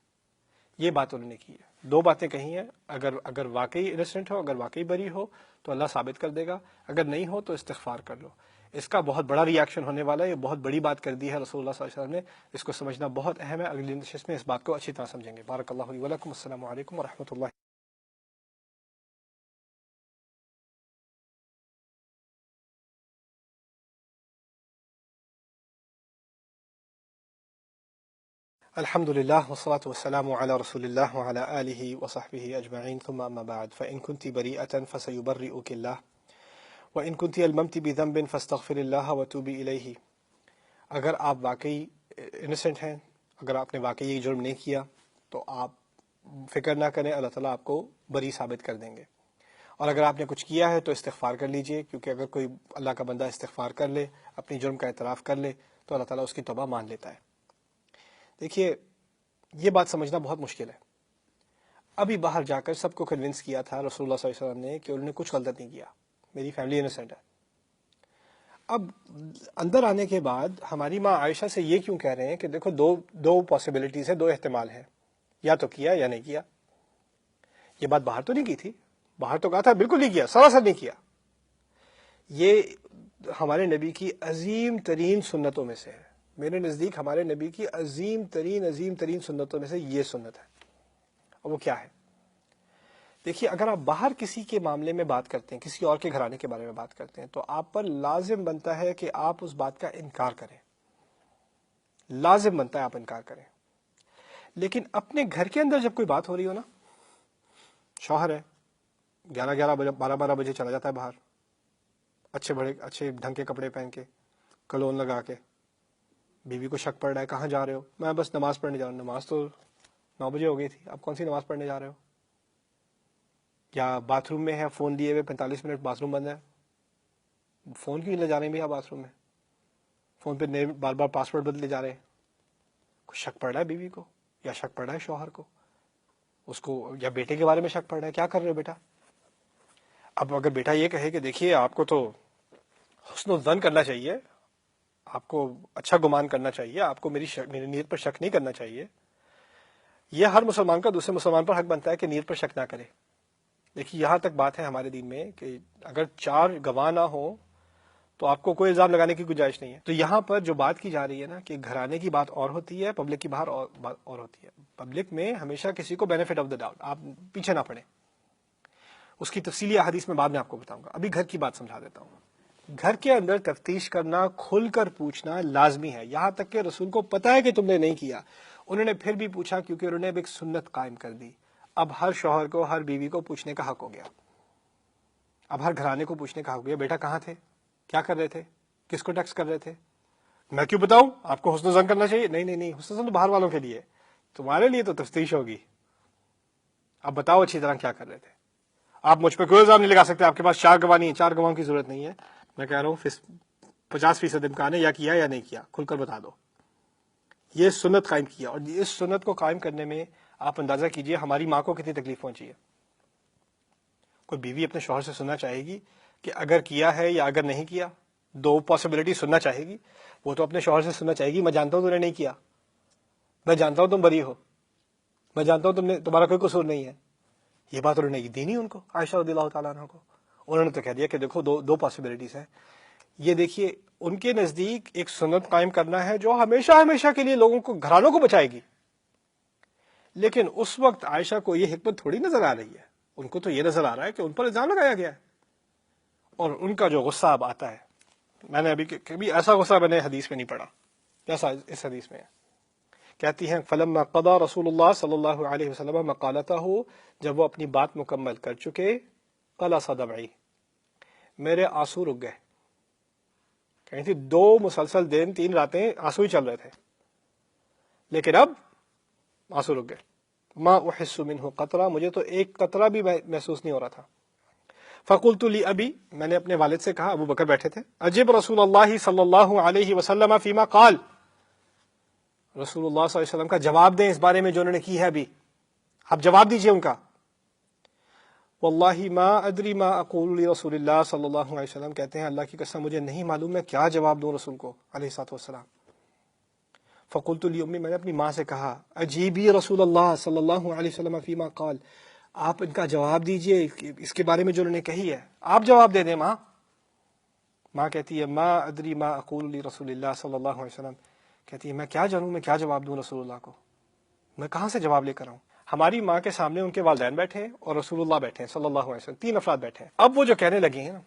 Speaker 1: یہ بات انہوں نے کی ہے، 2 باتیں کہی ہیں، اگر واقعی انسنٹ ہو، اگر واقعی بری ہو تو اللہ ثابت کر دے گا، اگر نہیں ہو تو استغفار کر لو۔ اس کا بہت بڑا ری ایکشن ہونے والا ہے، یہ بہت بڑی بات کر دی ہے رسول اللہ صلی اللہ علیہ وسلم نے، اس کو سمجھنا بہت اہم ہے۔ اگلی نشست میں اس بات کو اچھی طرح سمجھیں گے۔ بارک اللہ لی ولکم، السلام علیکم ورحمۃ اللہ۔ الحمد للہ والصلاة والسلام علی رسول اللہ وعلی آلہ وصحبہ اجمعین، ثم اما بعد، فإن كنت بریئة فسیبرئک اللہ وإن كنت الممت بذنب فاستغفر اللہ وتوبی الیہ، اگر آپ واقعی انسنٹ ہیں، اگر آپ نے واقعی یہ جرم نہیں کیا تو آپ فکر نہ کریں، اللہ تعالیٰ آپ کو بری ثابت کر دیں گے۔ اور اگر آپ نے کچھ کیا ہے تو استغفار کر لیجئے، کیونکہ اگر کوئی اللہ کا بندہ استغفار کر لے، اپنی جرم کا اعتراف کر لے، تو اللہ تعالیٰ اس کی توبہ مان لیتا ہے۔ دیکھیے، یہ بات سمجھنا بہت مشکل ہے۔ ابھی باہر جا کر سب کو کنونس کیا تھا رسول اللہ صلی اللہ علیہ وسلم نے کہ انہوں نے کچھ غلط نہیں کیا، میری فیملی انوسینٹ ہے۔ اب اندر آنے کے بعد ہماری ماں عائشہ سے یہ کیوں کہہ رہے ہیں کہ دیکھو دو پاسبلٹیز ہیں، دو احتمال ہیں، یا تو کیا یا نہیں کیا۔ یہ بات باہر تو نہیں کی تھی، باہر تو کہا تھا بالکل نہیں کیا، سراسر نہیں کیا۔ یہ ہمارے نبی کی عظیم ترین سنتوں میں سے ہے، میرے نزدیک ہمارے نبی کی عظیم ترین سنتوں میں سے یہ سنت ہے۔ اور وہ کیا ہے؟ دیکھیے، اگر آپ باہر کسی کے معاملے میں بات کرتے ہیں، کسی اور کے گھرانے کے بارے میں بات کرتے ہیں، تو آپ پر لازم بنتا ہے کہ آپ اس بات کا انکار کریں، لازم بنتا ہے آپ انکار کریں۔ لیکن اپنے گھر کے اندر جب کوئی بات ہو رہی ہو نا، شوہر ہے 11 بجے چلا جاتا ہے باہر، اچھے ڈھنگ کے کپڑے پہن کے، کلون لگا کے، بیوی کو شک پڑ رہا ہے کہاں جا رہے ہو؟ میں بس نماز پڑھنے جا رہا ہوں۔ نماز تو 9 بجے ہو گئی تھی، آپ کون سی نماز پڑھنے جا رہے ہو؟ یا باتھ روم میں ہے، فون لیے ہوئے 45 منٹ باتھ روم بند ہے، فون کیوں لے جا رہے ہیں بھیا باتھ روم میں؟ فون پہ بار بار پاسورڈ بدلے جا رہے ہیں۔ کچھ شک پڑ رہا ہے بیوی کو، یا شک پڑ رہا ہے شوہر کو، اس کو، یا بیٹے کے بارے میں شک پڑ رہا ہے، کیا کر رہے ہو بیٹا؟ اب اگر بیٹا یہ کہے کہ دیکھیے آپ کو تو حسن الظن کرنا چاہیے، آپ کو اچھا گمان کرنا چاہیے، آپ کو میری نیت پر شک نہیں کرنا چاہیے، یہ ہر مسلمان کا دوسرے مسلمان پر حق بنتا ہے کہ نیت پر شک نہ کرے۔ دیکھیے، یہاں تک بات ہے ہمارے دین میں کہ اگر 4 گواہ نہ ہو تو آپ کو کوئی الزام لگانے کی گنجائش نہیں ہے۔ تو یہاں پر جو بات کی جا رہی ہے نا کہ گھرانے کی بات اور ہوتی ہے، پبلک کی باہر اور ہوتی ہے۔ پبلک میں ہمیشہ کسی کو بینیفٹ آف دا ڈاؤٹ، آپ پیچھے نہ پڑیں، اس کی تفصیلی احادیث میں بعد میں آپ کو بتاؤں گا، ابھی گھر کی بات سمجھا دیتا ہوں۔ گھر کے اندر تفتیش کرنا، کھل کر پوچھنا لازمی ہے، یہاں تک کہ رسول کو پتا ہے کہ تم نے نہیں کیا، انہوں نے پھر بھی پوچھا کیونکہ انہوں نے اب ایک سنت قائم کر دی۔ اب ہر شوہر کو، ہر بیوی کو پوچھنے کا حق ہو گیا، اب ہر گھرانے کو پوچھنے کا حق ہو گیا، بیٹا کہاں تھے، کیا کر رہے تھے، کس کو ٹیکسٹ کر رہے تھے؟ میں کیوں بتاؤں؟ آپ کو حسن ظن کرنا چاہیے۔ نہیں، حسن ظن تو باہر والوں کے لیے، تمہارے لیے تو تفتیش ہوگی۔ اب بتاؤ اچھی طرح کیا کر رہے تھے۔ آپ مجھ پہ کوئی الزام نہیں لگا سکتے، آپ کے پاس 4 گواہ نہیں ہیں، 4 گواہوں کی ضرورت نہیں ہے۔ میں کہہ رہا ہوں 50% امکان ہے یا کیا یا نہیں کیا، کھل کر بتا دو۔ یہ سنت قائم کیا، اور اس سنت کو قائم کرنے میں آپ اندازہ کیجئے ہماری ماں کو کتنی تکلیف پہنچی ہے۔ کوئی بیوی اپنے شوہر سے سننا چاہے گی کہ اگر کیا ہے یا اگر نہیں کیا، 2 پاسبلٹی سننا چاہے گی، وہ تو اپنے شوہر سے سننا چاہے گی میں جانتا ہوں تم نے نہیں کیا، میں جانتا ہوں تم بری ہو، میں جانتا ہوں تمہارا کوئی قصور نہیں ہے۔ یہ بات انہوں نے دی نہیں ان کو، عائشہ رضی اللہ تعالیٰ عنہ کو، انہوں نے تو کہہ دیا کہ دیکھو دو پاسبلٹیز ہیں۔ یہ دیکھیے، ان کے نزدیک ایک سنت قائم کرنا ہے جو ہمیشہ کے لیے لوگوں کو، گھرانوں کو بچائے گی۔ لیکن اس وقت عائشہ کو یہ حکمت تھوڑی نظر آ رہی ہے، ان کو تو یہ نظر آ رہا ہے کہ ان پر الزام لگایا گیا ہے، اور ان کا جو غصہ اب آتا ہے، میں نے ابھی کبھی ایسا غصہ میں نے حدیث میں نہیں پڑھا جیسا اس حدیث میں ہے۔ کہتی ہیں فلما قضى رسول اللہ صلی اللہ علیہ وسلم مقالته، جب وہ اپنی بات مکمل کر چکے، قلص دمعی، میرے آنسو رک گئے۔ کہیں تھی 2 مسلسل دن 3 راتیں آنسو ہی چل رہے تھے، لیکن اب آنسو رک گئے۔ ما احس منہ قطرہ، مجھے تو ایک قطرہ بھی محسوس نہیں ہو رہا تھا۔ فقلت لی ابی، میں نے اپنے والد سے کہا، ابو بکر بیٹھے تھے، اجب رسول اللہ صلی اللہ علیہ وسلم فیما قال، رسول اللہ صلی اللہ علیہ وسلم کا جواب دیں اس بارے میں جو انہوں نے کی ہے ابھی، آپ جواب دیجئے ان کا۔ واللہ ما ادری ما اقول لرسول اللہ صلی اللہ علیہ وسلم، کہتے ہیں اللہ کی قسم مجھے نہیں معلوم میں کیا جواب دوں رسول کو علیہ الصلوۃ والسلام۔ فقلت لی امی، میں نے اپنی ماں سے کہا، اجیبی رسول اللہ صلی اللہ علیہ وسلم فیما قال، آپ ان کا جواب دیجئے اس کے بارے میں جو انہوں نے کہی ہے، آپ جواب دے دیں ماں۔ ماں کہتی ہے ما ادری ما اقول لرسول اللہ صلی اللہ علیہ وسلم، کہتی ہے میں کیا جانوں میں کیا جواب دوں رسول اللہ کو، میں کہاں سے جواب لے کر آؤں۔ ہماری ماں کے سامنے ان کے والدین بیٹھے ہیں اور رسول اللہ بیٹھے ہیں صلی اللہ علیہ وسلم، 3 افراد بیٹھے ہیں۔ اب وہ جو کہنے لگے ہیں نا،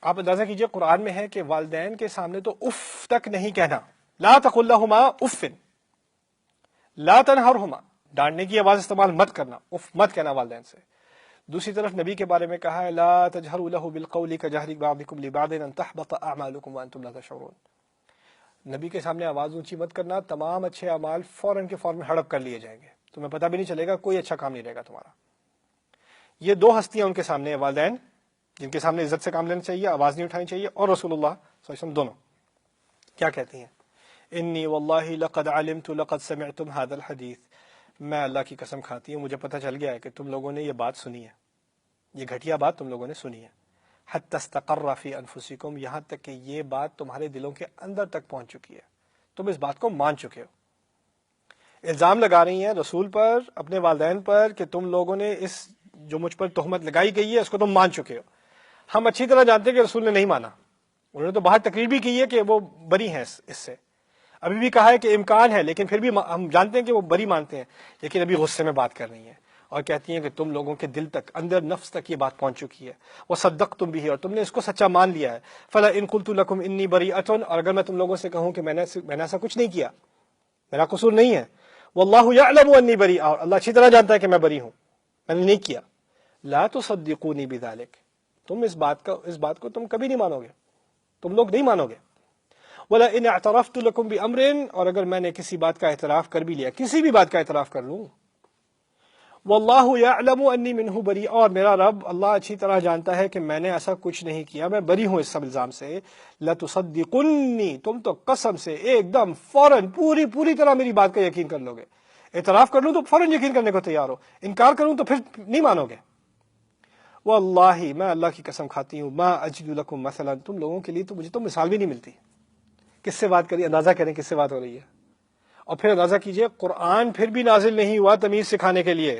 Speaker 1: آپ اندازہ کیجئے قرآن میں ہے کہ والدین کے سامنے تو اف تک نہیں کہنا، لا تقل لهما اف، لا تنہرهما، ڈانٹنے کی آواز استعمال مت کرنا، اف مت کہنا والدین سے۔ دوسری طرف نبی کے بارے میں کہا ہے لا تجہروا له بالقول كجهر بعضكم لبعض ان تحبط اعمالكم وانتم لا تشعرون، نبی کے سامنے آواز اونچی مت کرنا، تمام اچھے اعمال فوراً کے فوراً ہڑپ کر لیے جائیں گے، تمہیں پتہ بھی نہیں چلے گا، کوئی اچھا کام نہیں رہے گا تمہارا۔ یہ دو ہستیاں ان کے سامنے ہیں، والدین جن کے سامنے عزت سے کام لینا چاہیے، آواز نہیں اٹھانی چاہیے، اور رسول اللہ صلی اللہ علیہ وسلم، دونوں کیا کہتی ہیں؟ انی واللہ لقد علمت لقد سمعتم هذا الحدیث، میں اللہ کی قسم کھاتی ہوں، مجھے پتہ چل گیا ہے کہ تم لوگوں نے یہ بات سنی ہے، یہ گھٹیا بات تم لوگوں نے سنی ہے، حتی استقر فی انفسکم، یہاں تک کہ یہ بات تمہارے دلوں کے اندر تک پہنچ چکی ہے، تم اس بات کو مان چکے ہو۔ الزام لگا رہی ہیں رسول پر، اپنے والدین پر، کہ تم لوگوں نے اس جو مجھ پر تہمت لگائی گئی ہے اس کو تم مان چکے ہو۔ ہم اچھی طرح جانتے ہیں کہ رسول نے نہیں مانا، انہوں نے تو باہر تقریر بھی کی ہے کہ وہ بری ہیں اس سے، ابھی بھی کہا ہے کہ امکان ہے، لیکن پھر بھی ہم جانتے ہیں کہ وہ بری مانتے ہیں، لیکن ابھی غصے میں بات کر رہی ہیں اور کہتی ہیں کہ تم لوگوں کے دل تک، اندر نفس تک یہ بات پہنچ چکی ہے، وہ صدقتم بھی، اور تم نے اس کو سچا مان لیا ہے۔ فلا ان قلت لکم انی بریۃ، اور اگر میں تم لوگوں سے کہوں کہ میں نے ایسا کچھ نہیں کیا، میرا قصور نہیں ہے، واللہ یعلم انی بریء، اور اللہ اچھی طرح جانتا ہے کہ میں بری ہوں، میں نے نہیں کیا، لا تصدقونی بذلک، تم اس بات کو تم کبھی نہیں مانو گے، تم لوگ نہیں مانو گے۔ ولا ان اعترفت لکم بامر، اور اگر میں نے کسی بات کا اعتراف کر بھی لیا، کسی بھی بات کا اعتراف کر لوں، واللہ یعلم انی منہ بریء، اور میرا رب اللہ اچھی طرح جانتا ہے کہ میں نے ایسا کچھ نہیں کیا، میں بری ہوں اس سب الزام سے، لتصدقنی، تم تو قسم سے ایک دم فوراً پوری طرح میری بات کا یقین کر لو گے، اعتراف کر لوں تو فوراً یقین کرنے کو تیار ہو، انکار کروں تو پھر نہیں مانو گے۔ واللہ، میں اللہ کی قسم کھاتی ہوں، ما اجد لکم مثلا، تم لوگوں کے لیے تو مجھے تو مثال بھی نہیں ملتی۔ کس سے بات کری؟ اندازہ کریں کس سے بات ہو رہی ہے، اور پھر اندازہ کیجئے قرآن پھر بھی نازل نہیں ہوا تمیز سکھانے کے لیے،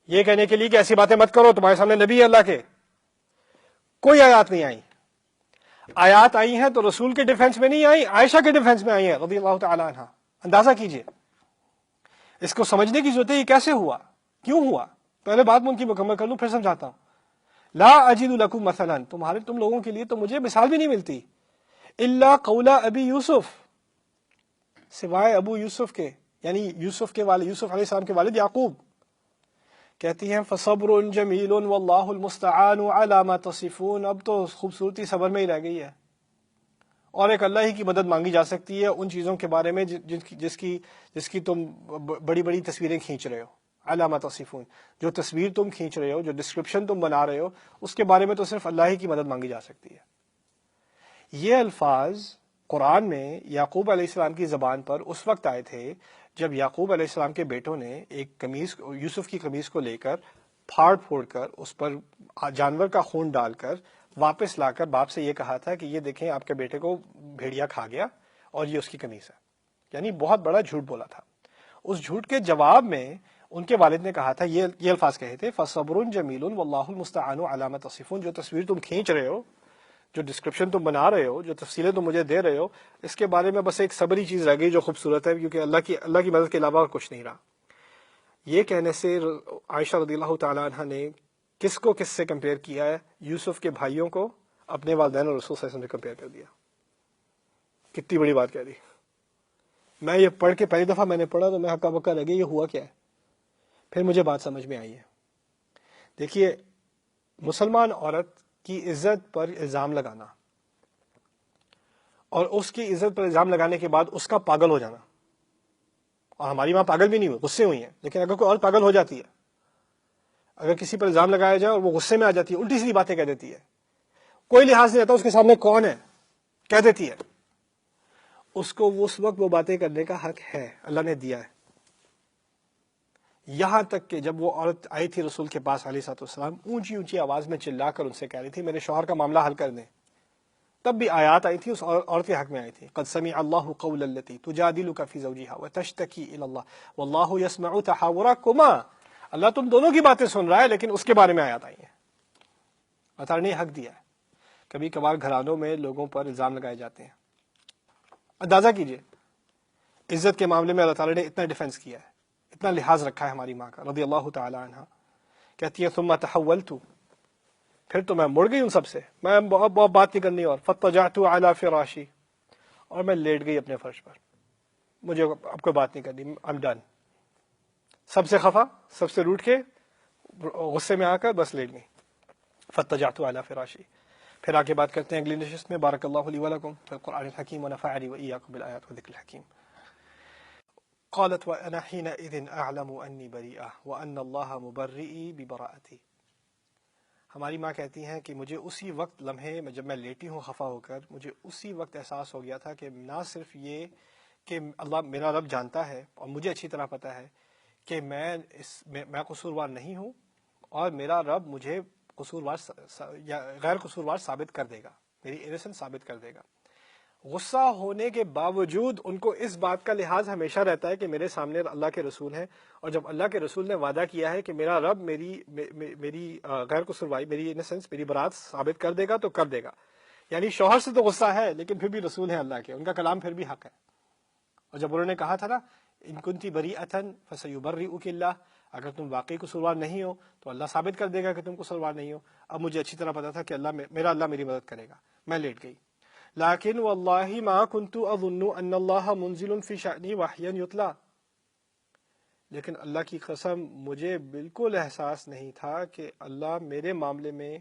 Speaker 1: یہ کہنے کے لیے کہ ایسی باتیں مت کرو، تمہارے سامنے نبی ہے اللہ کے، کوئی آیات نہیں آئی۔ آیات آئی ہیں تو رسول کے ڈیفنس میں نہیں آئی، عائشہ کے ڈیفنس میں آئی ہیں رضی اللہ تعالی عنہ۔ اندازہ کیجئے، اس کو سمجھنے کی ضرورت ہے یہ کیسے ہوا، کیوں ہوا۔ پہلے بات میں ان کی مکمل کر لوں پھر سمجھاتا ہوں۔ لا اجد لکم مثلا، تم لوگوں کے لیے تو مجھے مثال بھی نہیں ملتی، الا قول ابی یوسف، سوائے ابو یوسف کے، یعنی یوسف علیہ السلام کے والد یعقوب۔ کہتی ہیں فصبر جمیل واللہ المستعان علی ما تصفون، اب تو خوبصورتی صبر میں ہی رہ گئی ہے، اور ایک اللہ ہی کی مدد مانگی جا سکتی ہے ان چیزوں کے بارے میں جس کی تم بڑی بڑی تصویریں کھینچ رہے ہو، علی ما تصفون، جو تصویر تم کھینچ رہے ہو، جو ڈسکرپشن تم بنا رہے ہو، اس کے بارے میں تو صرف اللہ ہی کی مدد مانگی جا سکتی ہے۔ یہ الفاظ قرآن میں یعقوب علیہ السلام کی زبان پر اس وقت آئے تھے جب یعقوب علیہ السلام کے بیٹوں نے ایک قمیص، یوسف کی قمیص کو لے کر پھاڑ پھوڑ کر اس پر جانور کا خون ڈال کر واپس لا کر باپ سے یہ کہا تھا کہ یہ دیکھیں آپ کے بیٹے کو بھیڑیا کھا گیا اور یہ اس کی قمیص ہے، یعنی بہت بڑا جھوٹ بولا تھا۔ اس جھوٹ کے جواب میں ان کے والد نے کہا تھا، یہ الفاظ کہے تھے فصبر جمیل واللہ المستعان علی ما تصفون، جو تصویر تم کھینچ رہے ہو، جو ڈسکرپشن تم بنا رہے ہو، جو تفصیلیں تم مجھے دے رہے ہو، اس کے بارے میں بس ایک صبری چیز رہ گئی جو خوبصورت ہے، کیونکہ اللہ کی مدد کے علاوہ اور کچھ نہیں رہا۔ یہ کہنے سے عائشہ رضی اللہ تعالی عنہ نے کس سے کمپیئر کیا ہے؟ یوسف کے بھائیوں کو اپنے والدین اور رسول صلی اللہ علیہ وسلم سے کمپیئر کر دیا۔ کتنی بڑی بات کہہ دی۔ میں یہ پڑھ کے پہلی دفعہ میں نے پڑھا تو میں ہکا بکا رہ گئی، یہ ہوا کیا ہے؟ پھر مجھے بات سمجھ میں آئی ہے۔ دیکھیے، مسلمان عورت کی عزت پر الزام لگانا اور اس کی عزت پر الزام لگانے کے بعد اس کا پاگل ہو جانا، اور ہماری ماں پاگل بھی نہیں ہوئی، غصے ہوئی ہیں، لیکن اگر کوئی اور پاگل ہو جاتی ہے، اگر کسی پر الزام لگایا جائے اور وہ غصے میں آ جاتی ہے، الٹی سیدھی باتیں کہہ دیتی ہے، کوئی لحاظ نہیں رہتا اس کے سامنے کون ہے، کہہ دیتی ہے، اس کو اس وقت وہ باتیں کرنے کا حق ہے، اللہ نے دیا ہے۔ یہاں تک کہ جب وہ عورت آئی تھی رسول کے پاس علیہ الصلوۃ والسلام، اونچی آواز میں چلا کر ان سے کہہ رہی تھی میرے شوہر کا معاملہ حل کر دیں، تب بھی آیات آئی تھی، اس عورت کے حق میں آئی تھی، قد سمع اللہ قول التی تجادلک فی زوجها وتشتکی الی اللہ واللہ یسمع تحاورکما، اللہ تم دونوں کی باتیں سن رہا ہے، لیکن اس کے بارے میں آیات آئی ہیں۔ اللہ تعالیٰ نے حق دیا ہے۔ کبھی کبھار گھرانوں میں لوگوں پر الزام لگائے جاتے ہیں، اندازہ کیجئے عزت کے معاملے میں اللہ تعالیٰ نے اتنا ڈیفنس کیا ہے، اتنا لحاظ رکھا ہے ہماری ماں کا رضی اللہ تعالی عنہ۔ کہتی ہے ثم تحولت، پھر تو میں مڑ گئی ان سب سے، میں بہت بات نہیں کرنی، اور فاضطجعت علی فراشی، اور میں لیٹ گئی اپنے فرش پر، مجھے اب کوئی بات نہیں کرنی، I'm done۔ سب سے خفا، سب سے روٹ کے غصے میں آ کر بس لیٹ گئی، فاضطجعت علی فراشی۔ پھر آگے بات کرتے ہیں اگلی نشست میں۔ بارک اللہ لی ولکم فی القرآن الحکیم ونفعنی وإیاکم بالآیات والذکر الحکیم۔ قالت وأنا حينئذ أعلم أني بريئة وأن الله مبرئي ببراءتي. ہماری ماں کہتی ہیں کہ مجھے اسی وقت لمحے جب میں لیٹی ہوں خفا ہو کر، مجھے اسی وقت احساس ہو گیا تھا کہ نہ صرف یہ کہ اللہ میرا رب جانتا ہے اور مجھے اچھی طرح پتہ ہے کہ میں قصوروار نہیں ہوں، اور میرا رب مجھے قصوروار یا غیر قصوروار ثابت کر دے گا، میری انسنٹ ثابت کر دے گا. غصہ ہونے کے باوجود ان کو اس بات کا لحاظ ہمیشہ رہتا ہے کہ میرے سامنے اللہ کے رسول ہیں، اور جب اللہ کے رسول نے وعدہ کیا ہے کہ میرا رب میری غیر قصورواری، میری انسنس، میری برات ثابت کر دے گا تو کر دے گا. یعنی شوہر سے تو غصہ ہے لیکن پھر بھی رسول ہیں اللہ کے، ان کا کلام پھر بھی حق ہے. اور جب انہوں نے کہا تھا نا ان کنتی بریئۃ فسیبرئک اللہ، اگر تم واقعی قصوروار نہیں ہو تو اللہ ثابت کر دے گا کہ تم قصوروار نہیں ہو. اب مجھے اچھی طرح پتا تھا کہ اللہ میری مدد کرے گا. میں لیٹ گئی. لیکن واللہ ما كنت اظن ان اللہ منزل فی شأنی وحیا یتلا، لیکن اللہ کی قسم مجھے بالکل احساس نہیں تھا کہ اللہ میرے معاملے میں،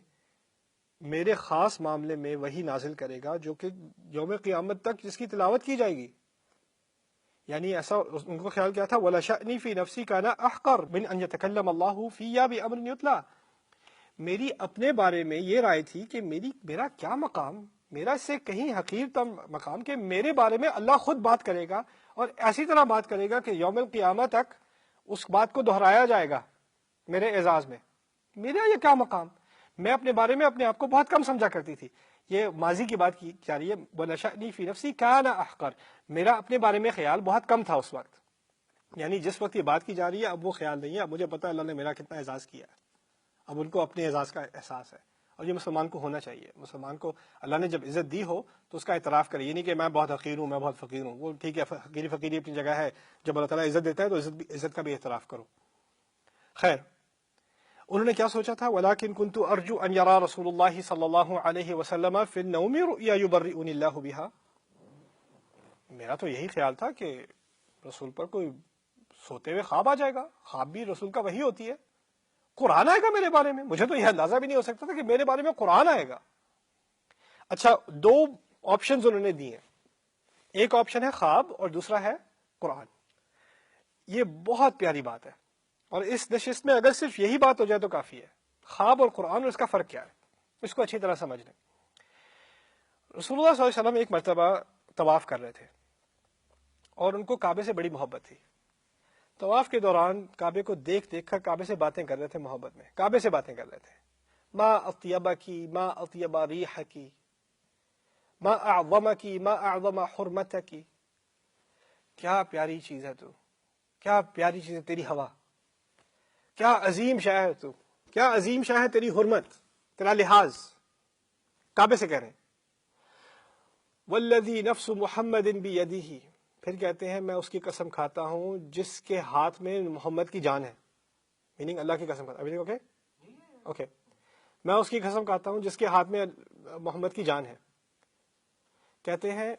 Speaker 1: میرے خاص معاملے میں وہی نازل کرے گا جو کہ یوم قیامت تک جس کی تلاوت کی جائے گی. یعنی ایسا ان کو خیال کیا تھا ولا شأنی فی نفسی کان احقر من ان یتکلم اللہ فی بامر یتلا، میری اپنے بارے میں یہ رائے تھی کہ میرا کیا مقام، میرا اس سے کہیں حقیر تر مقام کہ میرے بارے میں اللہ خود بات کرے گا، اور ایسی طرح بات کرے گا کہ یوم القیامت تک اس بات کو دہرایا جائے گا میرے اعزاز میں. میرا یہ کیا مقام، میں اپنے بارے میں اپنے آپ کو بہت کم سمجھا کرتی تھی. یہ ماضی کی بات کی جا رہی ہے، وَلَا شَأْنِي فِي نَفْسِي كَانَ أَحْقَرَ، میرا اپنے بارے میں خیال بہت کم تھا اس وقت. یعنی جس وقت یہ بات کی جا رہی ہے اب وہ خیال نہیں ہے، اب مجھے پتا ہے اللہ نے میرا کتنا اعزاز کیا ہے. اب ان کو اپنے اعزاز کا احساس ہے، اور یہ مسلمان کو ہونا چاہیے. مسلمان کو اللہ نے جب عزت دی ہو تو اس کا اعتراف کرے، یہ نہیں کہ میں بہت حقیر ہوں، میں بہت فقیر ہوں. وہ ٹھیک ہے، فقیری اپنی جگہ ہے، جب اللہ تعالیٰ عزت دیتا ہے تو عزت کا بھی اعتراف کرو. خیر، انہوں نے کیا سوچا تھا وَلَكِنْ كُنْتُ أَرْجُو أَنْ يَرَى رَسُولُ اللَّهِ صلی اللہ علیہ وسلم فِي النَّوْمِ رُؤْيَا يُبَرِّئُنِ اللَّهُ بِهَا. میرا تو یہی خیال تھا کہ رسول پر کوئی سوتے ہوئے خواب آ جائے گا. خواب بھی رسول کا وحی ہوتی ہے. قرآن آئے گا میرے بارے میں، مجھے تو یہ اندازہ بھی نہیں ہو سکتا تھا کہ میرے بارے میں قرآن آئے گا. اچھا، دو آپشنز انہوں نے دیے ہیں، ایک آپشن ہے خواب اور دوسرا ہے قرآن. یہ بہت پیاری بات ہے، اور اس نشست میں اگر صرف یہی بات ہو جائے تو کافی ہے. خواب اور قرآن اور اس کا فرق کیا ہے، اس کو اچھی طرح سمجھ لیں. رسول اللہ صلی اللہ علیہ وسلم ایک مرتبہ طواف کر رہے تھے اور ان کو کعبے سے بڑی محبت تھی. طواف کے دوران کعبے کو دیکھ دیکھ کر کعبے سے باتیں کر رہے تھے، محبت میں کعبے سے باتیں کر رہے تھے. ما اطیبا کی، ما اطیبا ریح کی، ما اعظم کی، ما اعظم حرمت کی. کیا پیاری چیز ہے تو، کیا پیاری چیز ہے تیری ہوا، کیا عظیم شے ہے تو، کیا عظیم شے ہے تیری حرمت، تیرا لحاظ. کعبے سے کہہ رہے ہیں. والذی نفس محمد بیدہ، پھر کہتے ہیں میں اس کی قسم کھاتا ہوں جس کے ہاتھ میں محمد کی جان ہے. میننگ اللہ کی قسم کھاتا ہوں. اوکے اوکے، میں اس کی قسم کھاتا ہوں جس کے ہاتھ میں محمد کی جان ہے. کہتے ہیں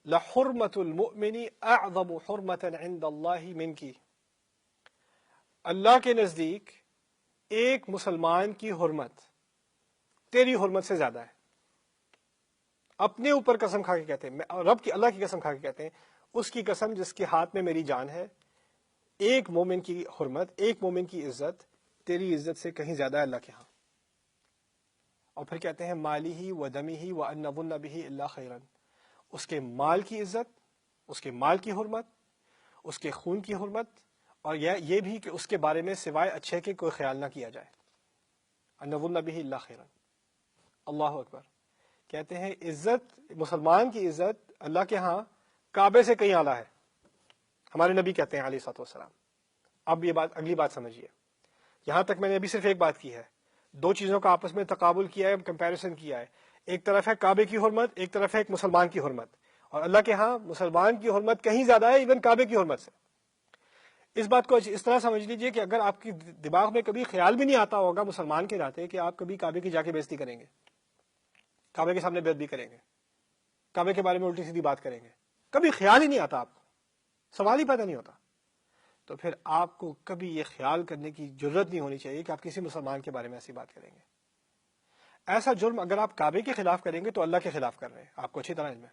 Speaker 1: لحرمت المؤمن اعظم حرمت عند اللہ منکی، اللہ کے نزدیک ایک مسلمان کی حرمت تیری حرمت سے زیادہ ہے. اپنے اوپر قسم کھا کے کہتے ہیں، رب کی، اللہ کی قسم کھا کے کہتے ہیں اس کی قسم جس کے ہاتھ میں میری جان ہے، ایک مومن کی حرمت، ایک مومن کی عزت تیری عزت سے کہیں زیادہ ہے اللہ کے ہاں. اور پھر کہتے ہیں مالی ہی و دمی ہی و ان نظن بہ الا خیرا، اس کے مال کی عزت، اس کے مال کی حرمت، اس کے خون کی حرمت، اور یہ بھی کہ اس کے بارے میں سوائے اچھے کے کوئی خیال نہ کیا جائے. ان نظن بہ الا خیرا. اللہ اکبر. کہتے ہیں عزت، مسلمان کی عزت اللہ کے ہاں کعبے سے کہیں اعلیٰ ہے. ہمارے نبی کہتے ہیں علیہ الصلوۃ والسلام. اب یہ بات، اگلی بات سمجھیے. یہاں تک میں نے ابھی صرف ایک بات کی ہے، دو چیزوں کا آپس میں تقابل کیا ہے، کمپیریزن کیا ہے. ایک طرف ہے کعبے کی حرمت، ایک طرف ہے ایک مسلمان کی حرمت. اور اللہ کے ہاں مسلمان کی حرمت کہیں زیادہ ہے ایون کعبے کی حرمت سے. اس بات کو اس طرح سمجھ لیجئے کہ اگر آپ کی دماغ میں کبھی خیال بھی نہیں آتا ہوگا مسلمان کے ناطے کہ آپ کبھی کعبے کی جا کے بےزتی کریں گے، کعبے کے سامنے بے ادبی کریں گے، کعبے کے بارے میں الٹی سیدھی بات کریں گے، کبھی خیال ہی نہیں آتا آپ کو، سوال ہی پیدا نہیں ہوتا، تو پھر آپ کو کبھی یہ خیال کرنے کی جرت نہیں ہونی چاہیے کہ آپ کسی مسلمان کے بارے میں ایسی بات کریں گے. ایسا جرم اگر آپ کعبے کے خلاف کریں گے تو اللہ کے خلاف کر رہے ہیں، آپ کو اچھی طرح علم ہے.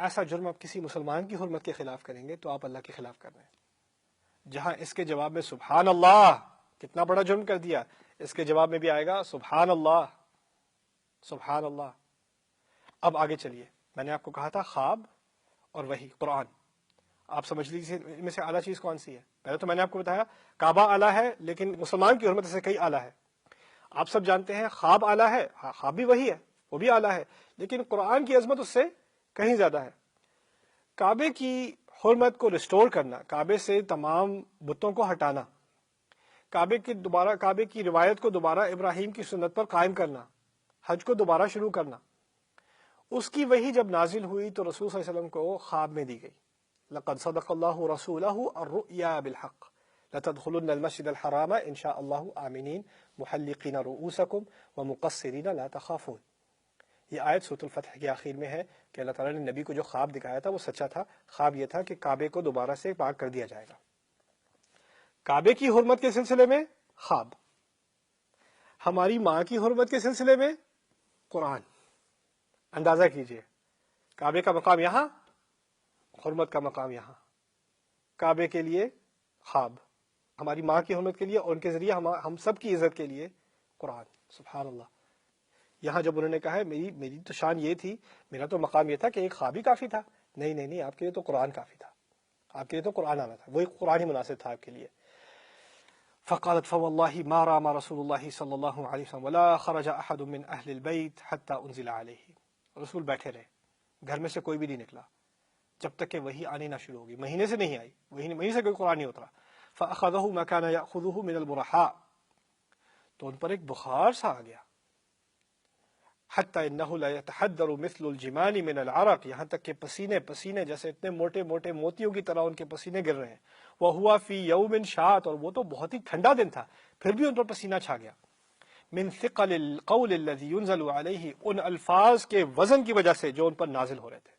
Speaker 1: ایسا جرم آپ کسی مسلمان کی حرمت کے خلاف کریں گے تو آپ اللہ کے خلاف کر رہے ہیں. جہاں اس کے جواب میں سبحان اللہ، کتنا بڑا جرم کر دیا، اس کے جواب میں بھی آئے گا سبحان اللہ، سبحان اللہ. اب آگے چلیے، میں نے آپ کو کہا تھا خواب اور وحی قرآن. آپ سمجھ لیجیے ان میں سے اعلیٰ چیز کون سی ہے. پہلے تو میں نے آپ کو بتایا کعبہ اعلیٰ ہے، لیکن مسلمان کی حرمت سے کئی اعلیٰ ہے. آپ سب جانتے ہیں خواب اعلیٰ ہے، خواب بھی وہی ہے، وہ بھی اعلیٰ ہے، لیکن قرآن کی عظمت اس سے کہیں زیادہ ہے. کعبے کی حرمت کو ریسٹور کرنا، کعبے سے تمام بتوں کو ہٹانا، کعبے کی روایت کو دوبارہ ابراہیم کی سنت پر قائم کرنا، حج کو دوبارہ شروع کرنا، اس کی وحی جب نازل ہوئی تو رسول صلی اللہ علیہ وسلم کو خواب میں دی گئی. لقد صدق اللہ رسولہ الرؤیا بالحق لتدخلن المسجد الحرام ان شاء اللہ آمنین محلقین رؤوسکم ومقصرین لا تخافون. یہ آیت سورۃ الفتح کے آخر میں ہے کہ اللہ تعالیٰ نے نبی کو جو خواب دکھایا تھا وہ سچا تھا. خواب یہ تھا کہ کعبے کو دوبارہ سے پاک کر دیا جائے گا. کعبے کی حرمت کے سلسلے میں خواب، ہماری ماں کی حرمت کے سلسلے میں قرآن. اندازہ کیجئے، کعبے کا مقام یہاں، حرمت کا مقام یہاں. کعبے کے لیے خواب، ہماری ماں کی حرمت کے لیے اور ان کے ذریعے ہم سب کی عزت کے لیے قرآن. سبحان اللہ. یہاں جب انہوں نے کہا ہے میری تو شان یہ تھی، میرا تو مقام یہ تھا کہ ایک خواب ہی کافی تھا. نہیں، آپ کے لیے تو قرآن کافی تھا، آپ کے لیے تو قرآن آنا تھا، وہی قرآن ہی مناسب تھا آپ کے لیے. فقالت فوالله ما رام رسول الله صلی اللہ علیہ وسلم ولا خرج احد من اہل البیت حتى انزل علیہ. رسول بیٹھے رہے، گھر میں سے کوئی بھی نہیں نکلا جب تک کہ وحی آنی نہ شروع ہوگی. مہینے سے نہیں آئی، مہینے سے کوئی قرآن نہیں اترا. فاخذه ما كان ياخذه من البرحاء، تو ان پر ایک بخار سا آ گیا. حتى انه لا يتحدر مثل الجمال من العرق، یہاں تک کہ پسینے جیسے اتنے موٹے موٹے موتیوں کی طرح ان کے پسینے گر رہے ہیں. وهو في يوم شاط، اور وہ تو بہت ہی ٹھنڈا دن تھا، پھر بھی ان پر پسینہ چھا گیا. من ثقل القول الذي ينزل عليه، ان الفاظ کے وزن کی وجہ سے جو ان پر نازل ہو رہے تھے.